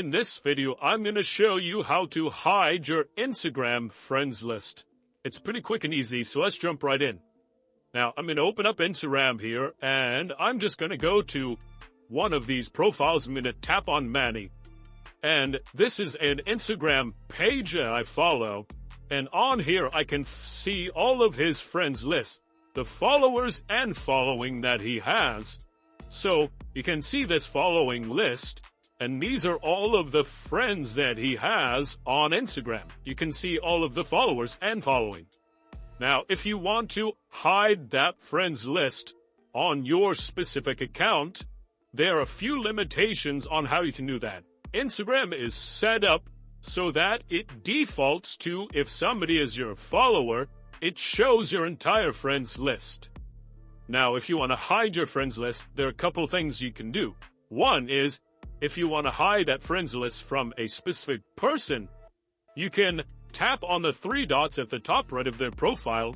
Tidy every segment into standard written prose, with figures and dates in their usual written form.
In this video, I'm going to show you how to hide your Instagram friends list. It's pretty quick and easy, so let's jump right in. Now, I'm going to open up Instagram here, and I'm just going to go to one of these profiles. I'm going to tap on Manny. And this is an Instagram page that I follow. And on here, I can see all of his friends list, the followers and following that he has. So you can see this following list. And these are all of the friends that he has on Instagram. You can see all of the followers and following. Now, if you want to hide that friends list on your specific account, there are a few limitations on how you can do that. Instagram is set up so that it defaults to, if somebody is your follower, it shows your entire friends list. Now, if you want to hide your friends list, there are a couple things you can do. One is, if you want to hide that friends list from a specific person, you can tap on the three dots at the top right of their profile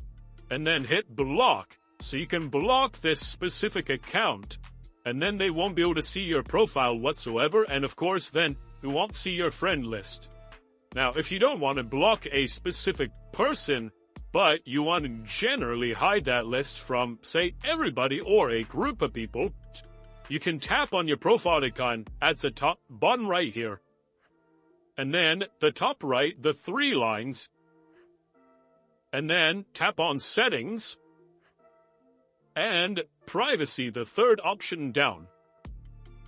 and then hit block. So you can block this specific account, and then they won't be able to see your profile whatsoever, and of course then you won't see your friend list. Now, if you don't want to block a specific person, but you want to generally hide that list from, say, everybody or a group of people, you can tap on your profile icon at the top bottom right here. And then the top right, the three lines. And then tap on settings. And privacy, the third option down.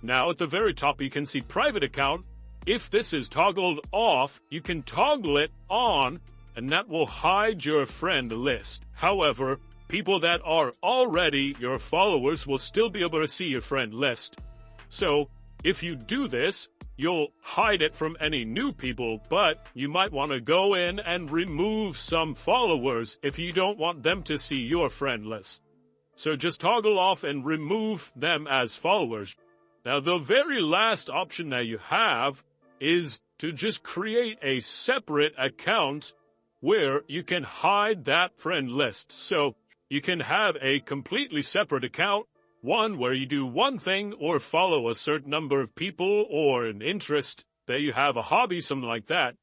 Now at the very top you can see private account. If this is toggled off, you can toggle it on, and that will hide your friend list. However, people that are already your followers will still be able to see your friend list. So, if you do this, you'll hide it from any new people, but you might want to go in and remove some followers if you don't want them to see your friend list. So just toggle off and remove them as followers. Now, the very last option that you have is to just create a separate account where you can hide that friend list. So, you can have a completely separate account, one where you do one thing or follow a certain number of people or an interest that you have, a hobby, something like that,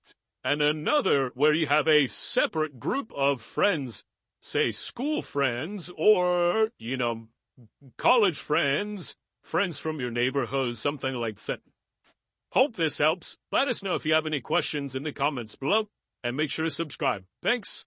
and another where you have a separate group of friends, say school friends or, college friends, friends from your neighborhood, something like that. Hope this helps. Let us know if you have any questions in the comments below, and make sure to subscribe. Thanks.